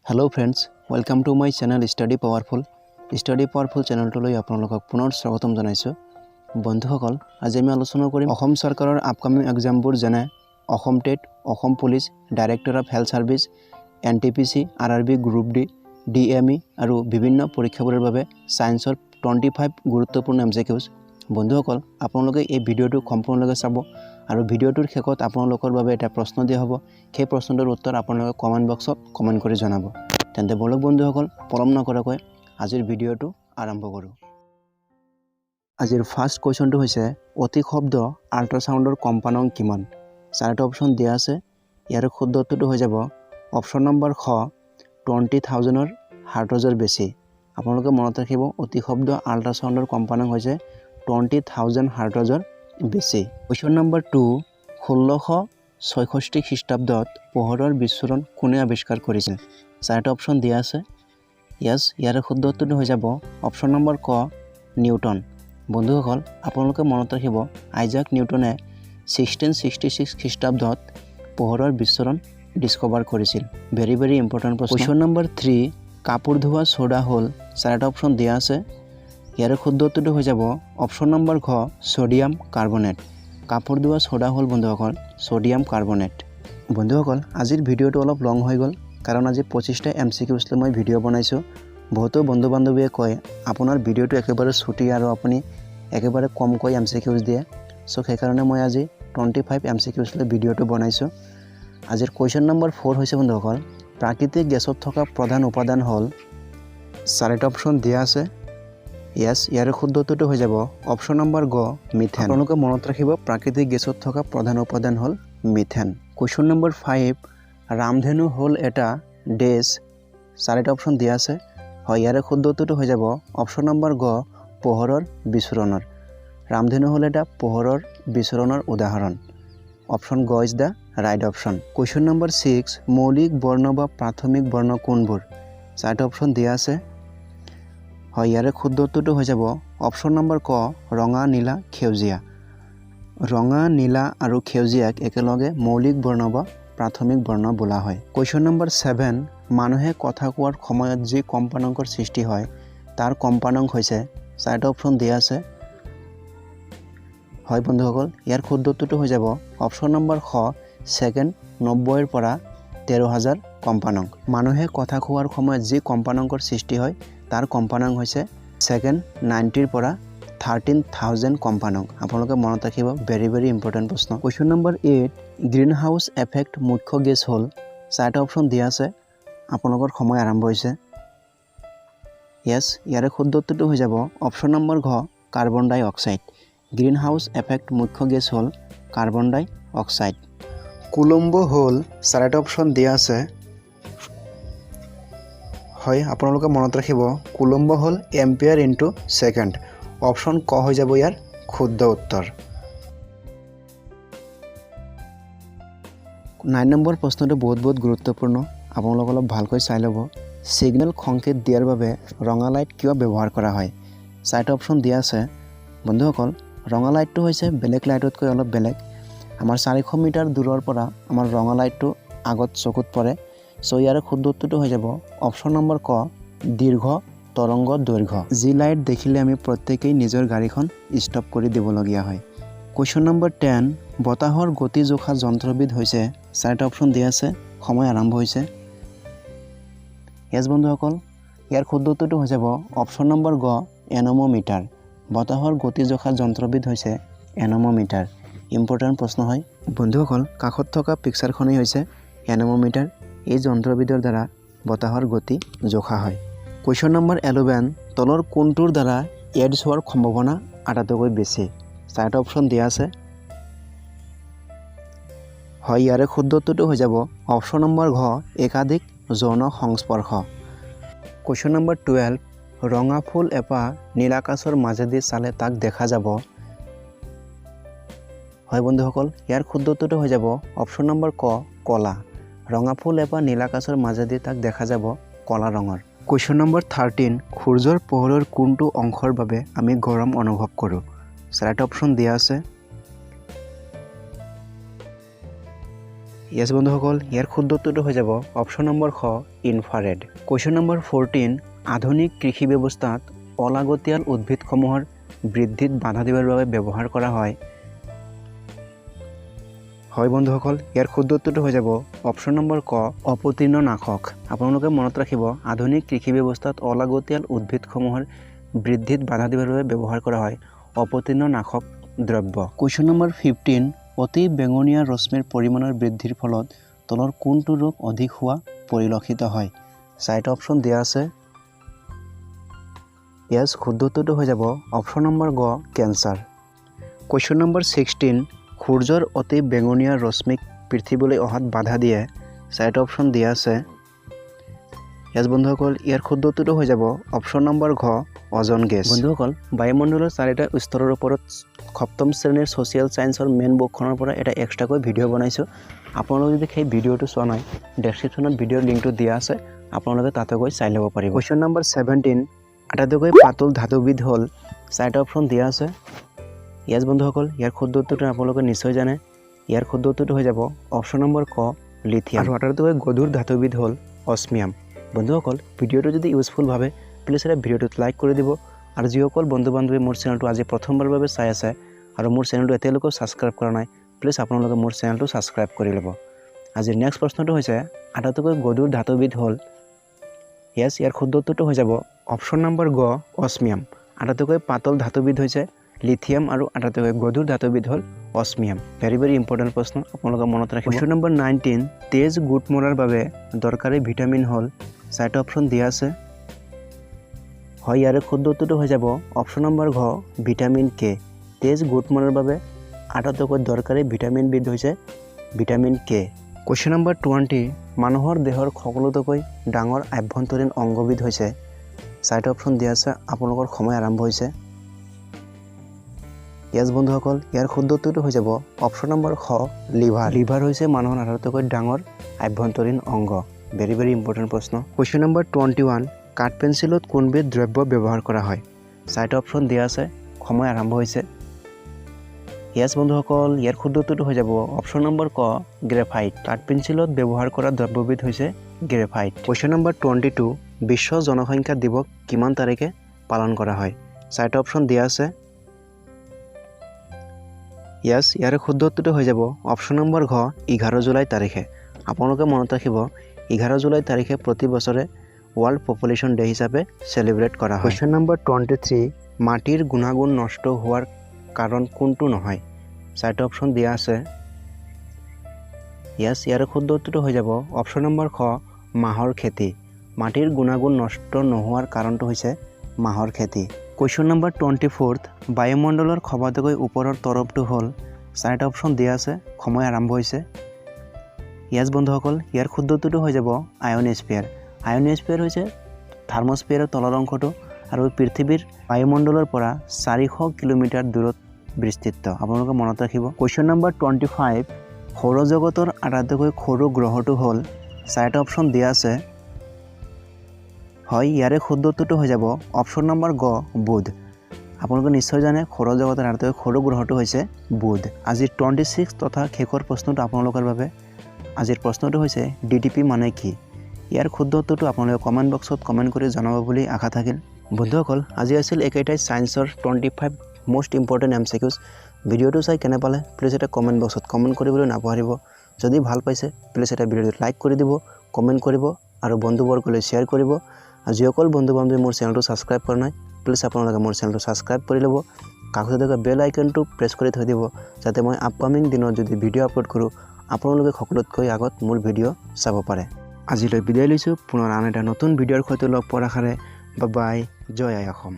Hello friends, welcome to my channel Study Powerful চেনেলটোলৈ আপোনালোকক পুনৰ স্বাগতম জনাইছো। বন্ধুসকল, আজি আমি আলোচনা কৰিম অসম চৰকাৰৰ আপকামিং এক্সামবোৰ যেনে Assam TET, Assam police, director of health service, NTPC, RRB group D, DME আৰু বিভিন্ন পৰীক্ষাবোৰৰ বাবে সায়েন্সৰ 25 গুৰুত্বপূৰ্ণ MCQs। বন্ধুসকল, আপোনালোকে এই ভিডিঅটো সম্পূৰ্ণলৈকে চাব আৰু ভিডিঅটোৰ শেষত আপোনালোকৰ বাবে এটা প্ৰশ্ন দিয়া হ'ব। সেই প্ৰশ্নটোৰ উত্তৰ আপোনালোকে কমেন্ট বক্সত কমেন্ট কৰি জনাব। তেন্তে বলক বন্ধুসকল, পলম নকৰাকৈ আজিৰ ভিডিঅটো আৰম্ভ কৰোঁ। আজিৰ ফাৰ্ষ্ট কোৱেশ্চনটো হৈছে অতি শব্দ আল্ট্ৰাসাউণ্ডৰ কম্পানং কিমান? চাৰিটা অপচন দিয়া আছে। ইয়াৰ শুদ্ধ উত্তৰটো হৈ যাব অপচন নম্বৰ খ 20,000 হাৰ্টজৰ বেছি। আপোনালোকে মনত ৰাখিব অতি শব্দ আল্ট্ৰাসাউণ্ডৰ কম্পানং হৈছে 20,000 হাৰ্টজৰ বেছি। কোৱেশ্চন নম্বৰ 2 1666 খ্ৰীষ্টাব্দত পোহৰৰ বিচ্ছুৰণ কোনে আৱিষ্কাৰ কৰিছিল? চাৰিটা অপচন দিয়া আছে। ইয়াৰ শুদ্ধ উত্তৰটো হৈ যাব অপচন নম্বৰ ক নিউটন। বন্ধুসকল, আপোনালোকে মনত ৰাখিব আইজাক নিউটনে 1666 খ্ৰীষ্টাব্দত পোহৰৰ বিচ্ছুৰণ ডিস্কভাৰ কৰিছিল। ভেৰি ইম্পৰ্টেণ্ট প্ৰশ্ন। কোৱেশ্চন নম্বৰ 3 কাপোৰ ধোৱা সোডা হ'ল? চাৰিটা অপচন দিয়া আছে। ইয়াৰ শুদ্ধ উত্তৰটো হৈ যাব অপচন নম্বৰ ঘ সোডিয়াম কাৰ্বনেট। কাপোৰ ধোৱা সোডা হ'ল বন্ধুসকল সোডিয়াম কাৰ্বনেট। বন্ধুসকল, আজিৰ ভিডিঅ'টো অলপ লং হৈ গ'ল কাৰণ আজি 25টা MCQs লৈ মই ভিডিঅ' বনাইছোঁ। বহুতো বন্ধু বান্ধৱীয়ে কয় আপোনাৰ ভিডিঅ'টো একেবাৰে ছুটি আৰু আপুনি একেবাৰে কমকৈ MCQs দিয়ে। চ' সেইকাৰণে মই আজি 25 MCQs লৈ ভিডিঅ'টো বনাইছোঁ। আজিৰ কুৱেশ্যন নম্বৰ 4 হৈছে বন্ধুসকল প্ৰাকৃতিক গেছত থকা প্ৰধান উপাদান হ'ল? চাৰিটা অপচন দিয়া আছে। ইয়াৰ শুদ্ধ উত্তৰটো হৈ যাব অপচন নম্বৰ গ মিথেন। আপোনালোকে মনত ৰাখিব প্ৰাকৃতিক গেছত থকা প্ৰধান উপাদান হ'ল মিথেন। কুৱেশ্যন নম্বৰ 5 ৰামধেনু হ'ল এটা ডেছ? চাৰিটা অপচন দিয়া আছে। হয়, ইয়াৰ শুদ্ধ উত্তৰটো হৈ যাব অপচন নম্বৰ গ পোহৰৰ বিচৰণৰ। ৰামধেনু হ'ল এটা পোহৰৰ বিচৰণৰ উদাহৰণ। অপচন গ is the right option. Question number 6 মৌলিক বৰ্ণ বা প্ৰাথমিক বৰ্ণ কোনবোৰ? চাৰিটা অপচন দিয়া আছে। হয়, ইয়াৰ শুদ্ধ উত্তৰটো হৈ যাব অপচন নম্বৰ ক ৰঙা, নীলা, সেউজীয়া। ৰঙা, নীলা আৰু সেউজীয়াক একেলগে মৌলিক বৰ্ণ বা প্ৰাথমিক বৰ্ণ বোলা হয়। কুৱেশ্যন নম্বৰ 7 মানুহে কথা কোৱাৰ সময়ত যি কম্পানাংকৰ সৃষ্টি হয় তাৰ কম্পানাংক হৈছে? চাৰিটা অপচন দিয়া আছে। হয় বন্ধুসকল, ইয়াৰ শুদ্ধ উত্তৰটো হৈ যাব অপচন নম্বৰ খ ছেকেণ্ড 90ৰ পৰা 13,000 কম্পানাংক। মানুহে কথা কোৱাৰ সময়ত যি কম্পানাংকৰ সৃষ্টি হয় তাৰ কম্পানাংক হৈছে ছেকেণ্ড 90ৰ পৰা 13,000 কম্পানাংক। আপোনালোকে মনত ৰাখিব ভেৰি ইম্পৰ্টেণ্ট প্ৰশ্ন। Question number 8 green house effect মুখ্য গেছ হ'ল? চাৰিটা অপচন দিয়া আছে। আপোনালোকৰ সময় আৰম্ভ হৈছে। ইয়াৰ শুদ্ধ উত্তৰটো হৈ যাব অপচন নম্বৰ ঘ কাৰ্বন ডাই অক্সাইড। গ্ৰীণ হাউচ এফেক্ট মুখ্য গেছ হ'ল কাৰ্বন ডাই অক্সাইড। কুলম্ব হ'ল? চাৰিটা অপচন দিয়া আছে। হয়, আপোনালোকে মনত ৰাখিব কুলম্ব হ'ল এম্পিয়াৰ ইনটু ছেকেণ্ড। অপচন ক হৈ যাব ইয়াৰ শুদ্ধ উত্তৰ। 9 নম্বৰ প্ৰশ্নটো বহুত গুৰুত্বপূৰ্ণ। আপোনালোকে অলপ ভালকৈ চাই ল'ব। ছিগনেল সংকেত দিয়াৰ বাবে ৰঙা লাইট কিয় ব্যৱহাৰ কৰা হয়? চাৰিটা অপচন দিয়া আছে। বন্ধুসকল, ৰঙা লাইটটো হৈছে বেলেগ লাইটতকৈ অলপ বেলেগ। আমাৰ 400 মিটাৰ দূৰৰ পৰা আমাৰ ৰঙা লাইটটো আগত চকুত পৰে। চ' ইয়াৰ শুদ্ধ উত্তৰটো হৈ যাব অপচন নম্বৰ ক দীৰ্ঘ তৰংগ দৈৰ্ঘ্য। যি লাইট দেখিলে আমি প্ৰত্যেকেই নিজৰ গাড়ীখন ষ্টপ কৰি দিবলগীয়া হয়। কুৱেশ্যন নম্বৰ 10 বতাহৰ গতি জোখা যন্ত্ৰবিধ হৈছে? চাৰিটা অপচন দিয়া আছে। সময় আৰম্ভ হৈছে। বন্ধুসকল, ইয়াৰ শুদ্ধ উত্তৰটো হৈ যাব অপচন নম্বৰ গ এনমোমিটাৰ। বতাহৰ গতি জোখা যন্ত্ৰবিধ হৈছে এনমোমিটাৰ। ইম্পৰ্টেণ্ট প্ৰশ্ন হয় বন্ধুসকল। কাষত থকা পিকচাৰখনেই হৈছে এনমোমিটাৰ। এই যন্ত্ৰবিধৰ দ্বাৰা বতাহৰ গতি জোখা হয়। কুৱেশ্যন নম্বৰ 11 তলৰ কোনটোৰ দ্বাৰা এডছ হোৱাৰ সম্ভাৱনা আটাইতকৈ বেছি? চাৰিটা অপচন দিয়া আছে। হয়, ইয়াৰে শুদ্ধ উত্তৰটো হৈ যাব অপচন নম্বৰ ঘ একাধিক যৌন সংস্পৰ্শ। কুৱেশ্যন নম্বৰ 12 ৰঙা ফুল এপাহ নীলাকাশৰ মাজেদি চালে তাক দেখা যাব? হয় বন্ধুসকল, ইয়াৰ শুদ্ধ উত্তৰটো হৈ যাব অপচন নম্বৰ ক কলা। ৰঙা ফুল এপাহ নীলাকাশৰ মাজেদি তাক দেখা যাব কলা ৰঙৰ। কুৱেশ্যন নম্বৰ 13 সূৰ্যৰ পোহৰৰ কোনটো অংশৰ বাবে আমি গৰম অনুভৱ কৰোঁ? চাৰিটা অপচন দিয়া আছে। ইয়েছ বন্ধুসকল, ইয়াৰ শুদ্ধ উত্তৰটো হৈ যাব অপশ্যন নম্বৰ খ ইনফ্ৰাৰেড। কুৱেশ্যন নম্বৰ 14, আধুনিক কৃষি ব্যৱস্থাত অলাগতিয়াল উদ্ভিদসমূহৰ বৃদ্ধিত বাধা দিবৰ বাবে ব্যৱহাৰ কৰা হয়। হয় বন্ধুসকল, ইয়াৰ শুদ্ধ উত্তৰটো হৈ যাব অপশ্যন নম্বৰ ক অপতৃণনাশক। আপোনালোকে মনত ৰাখিব, আধুনিক কৃষি ব্যৱস্থাত অলাগতিয়াল উদ্ভিদসমূহৰ বৃদ্ধিত বাধা দিবৰ বাবে ব্যৱহাৰ কৰা হয় অপতৃণনাশক দ্ৰব্য। কুৱেশ্যন নম্বৰ 15, অতি বেঙুনীয়া ৰশ্মিৰ পৰিমাণৰ বৃদ্ধিৰ ফলত তলৰ কোনটো ৰোগ অধিক হোৱা পৰিলক্ষিত হয়? চাৰিটা অপশ্যন দিয়া আছে। ইয়াৰ শুদ্ধ উত্তৰটো হৈ যাব অপশ্যন নম্বৰ গ কেঞ্চাৰ। কুৱেশ্যন নম্বৰ 16, সূৰ্যৰ অতি বেঙুনীয়া ৰশ্মিক পৃথিৱীলৈ অহাত বাধা দিয়ে। চাৰিটা অপশ্যন দিয়া আছে। ইয়াৰ বন্ধুসকল, ইয়াৰ শুদ্ধ উত্তৰটো হৈ যাব অপশ্যন নম্বৰ ঘ অজন গেছ। বন্ধুসকল, বায়ুমণ্ডলৰ 4টা স্তৰৰ ওপৰত সপ্তম শ্ৰেণীৰ ছ'চিয়েল ছায়েন্সৰ মেইন বুকখনৰ পৰা এটা এক্সট্ৰাকৈ ভিডিঅ' বনাইছোঁ। আপোনালোকে যদি সেই ভিডিঅ'টো চোৱা নাই, ডেছক্ৰিপশ্যনত ভিডিঅ'ৰ লিংকটো দিয়া আছে, আপোনালোকে তাতে গৈ চাই ল'ব পাৰিব। কুৱেশ্যন নম্বৰ 17, আটাইতকৈ পাতল ধাতুবিধ হ'ল। 4টা অপশ্যন দিয়া আছে। ইয়াৰ বন্ধুসকল, ইয়াৰ শুদ্ধ উত্তৰটো আপোনালোকে নিশ্চয় জানে। ইয়াৰ শুদ্ধ উত্তৰটো হৈ যাব অপশ্যন নম্বৰ ক লিথিয়াম। আৰু আটাইতকৈ গধুৰ ধাতুবিধ হ'ল অস্মিয়াম। বন্ধুসকল, ভিডিঅ'টো যদি ইউজফুল ভাবে প্লিজ এটা ভিডিঅ'টোত লাইক কৰি দিব। আৰু যিসকল বন্ধু বান্ধৱী মোৰ চেনেলটো আজি প্ৰথমবাৰৰ বাবে চাই আছে আৰু মোৰ চেনেলটো এতিয়ালৈকে ছাবস্ক্ৰাইব কৰা নাই, প্লিজ আপোনালোকে মোৰ চেনেলটো ছাবস্ক্ৰাইব কৰি ল'ব। আজিৰ নেক্সট প্ৰশ্নটো হৈছে, আটাইতকৈ গধুৰ ধাতুবিধ হ'ল। ইয়াৰ শুদ্ধ উত্তৰটো হৈ যাব অপশ্যন নম্বৰ গ অস্মিয়াম। আটাইতকৈ পাতল ধাতুবিধ হৈছে লিথিয়াম আৰু আটাইতকৈ গধুৰ ধাতুবিধ হ'ল অস্মিয়াম। ভেৰি ইম্পৰ্টেণ্ট প্ৰশ্ন, আপোনালোকে মনত ৰাখিব। কুৱেশ্যন নম্বৰ 19, তেজ গোট মৰাৰ বাবে দৰকাৰী ভিটামিন হ'ল। 4টা অপশ্যন দিয়া আছে। হয়, ইয়াৰে শুদ্ধ উত্তৰটো হৈ যাব অপশ্যন নম্বৰ ঘ ভিটামিন কে। তেজ গোট মৰাৰ বাবে আটাইতকৈ দৰকাৰী ভিটামিনবিধ হৈছে ভিটামিন কে। কুৱেশ্যন নম্বৰ 20, মানুহৰ দেহৰ সকলোতকৈ ডাঙৰ আভ্যন্তৰীণ অংগবিধ হৈছে। 4টা অপশ্যন দিয়া আছে। আপোনালোকৰ সময় আৰম্ভ হৈছে। ইয়াৰ বন্ধুসকল, ইয়াৰ শুদ্ধ উত্তৰটো হৈ যাব অপশ্যন নম্বৰ খ লিভাৰ। লিভাৰ হৈছে মানুহৰ আটাইতকৈ ডাঙৰ আভ্যন্তৰীণ অংগ। ভেৰি ইম্পৰ্টেণ্ট প্ৰশ্ন। কুৱেশ্যন নম্বৰ 21, কাঠ পেঞ্চিলত কোনবিধ দ্ৰব্য ব্যৱহাৰ কৰা হয়? 4টা অপশ্যন দিয়া আছে। সময় আৰম্ভ হৈছে। ইয়াৰ বন্ধুসকল, ইয়াৰ শুদ্ধ উত্তৰটো হৈ যাব অপশ্যন নম্বৰ ক গ্ৰেফাইট। কাঠ পেঞ্চিলত ব্যৱহাৰ কৰা দ্ৰব্যবিধ হৈছে গ্ৰেফাইট। কুৱেশ্যন নম্বৰ 22, বিশ্ব জনসংখ্যা দিৱস কিমান তাৰিখে পালন কৰা হয়? 4টা অপশ্যন দিয়া আছে। ইয়াৰ শুদ্ধ উত্তৰটো হৈ যাব অপশ্যন নম্বৰ ঘ 11 জুলাই তাৰিখে। আপোনালোকে মনত ৰাখিব, 11 জুলাই তাৰিখে প্ৰতি বছৰে ৱৰ্ল্ড পপুলেশ্যন ডে হিচাপে চেলিব্ৰেট কৰা হয়। কুৱেশ্যন নম্বৰ 23, মাটিৰ গুণাগুণ নষ্ট হোৱাৰ কাৰণ কোনটো নহয়? 4টা অপশ্যন দিয়া আছে। ইয়াৰ শুদ্ধ উত্তৰটো হৈ যাব অপশ্যন নম্বৰ খ মাহৰ খেতি। মাটিৰ গুণাগুণ নষ্ট নোহোৱাৰ কাৰণটো হৈছে মাহৰ খেতি। কুৱেশ্যন নম্বৰ 24, বায়ুমণ্ডলৰ সবাতোকৈ ওপৰৰ তৰফটো হ'ল। 4টা অপশ্যন দিয়া আছে। সময় আৰম্ভ হৈছে। ইয়াৰ বন্ধুসকল, ইয়াৰ শুদ্ধ উত্তৰটো হৈ যাব আয়নস্ফিয়াৰ। আয়নস্ফিয়াৰ হৈছে থাৰ্মস্ফিয়াৰৰ তলৰ অংশটো আৰু পৃথিৱীৰ বায়ুমণ্ডলৰ পৰা 400 কিলোমিটাৰ দূৰত বিস্তৃত। আপোনালোকে মনত ৰাখিব। কুৱেশ্যন নম্বৰ 25, সৌৰজগতৰ আটাইতকৈ সৰু গ্ৰহটো হ'ল। 4টা অপশ্যন দিয়া আছে। হয়, ইয়াৰে শুদ্ধ উত্তৰটো হৈ যাব অপশ্যন নম্বৰ গ বুধ। আপোনালোকে নিশ্চয় জানে, সৌৰজগতৰ আটাইতকৈ সৰু গ্ৰহটো হৈছে বুধ। আজিৰ 26 তথা শেষৰ প্ৰশ্নটো আপোনালোকৰ বাবে। আজিৰ প্ৰশ্নটো হৈছে DTP মানে কি? ইয়াৰ শুদ্ধ উত্তৰটো আপোনালোকে কমেণ্ট বক্সত কমেণ্ট কৰি জনাব বুলি আশা থাকিল। বন্ধুসকল, আজি আছিল একেটাই ছায়েন্সৰ 25 মষ্ট ইম্পৰ্টেণ্ট MCQs। ভিডিঅ'টো চাই কেনে পালে প্লিজ এটা কমেণ্ট বক্সত কমেণ্ট কৰিবলৈ নাপাহৰিব। যদি ভাল পাইছে প্লিজ এটা ভিডিঅ'টো লাইক কৰি দিব, কমেণ্ট কৰিব আৰু বন্ধুবৰ্গলৈ শ্বেয়াৰ কৰিব। আৰু যিসকল বন্ধু বান্ধৱী মোৰ চেনেলটো ছাবস্ক্ৰাইব কৰা নাই, প্লিজ আপোনালোকে মোৰ চেনেলটো ছাবস্ক্ৰাইব কৰি ল'ব। কাষতে থকা বেল আইকনটো প্ৰেছ কৰি থৈ দিব, যাতে মই আপকামিং দিনত যদি ভিডিঅ' আপলোড কৰোঁ আপোনালোকে সকলোতকৈ আগত মোৰ ভিডিঅ' চাব পাৰে। আজিলৈ বিদায় লৈছোঁ। পুনৰ আন এটা নতুন ভিডিঅ'ৰ সৈতে লগ পোৱাৰ আশাৰে। Bye bye. জয় আই অসম।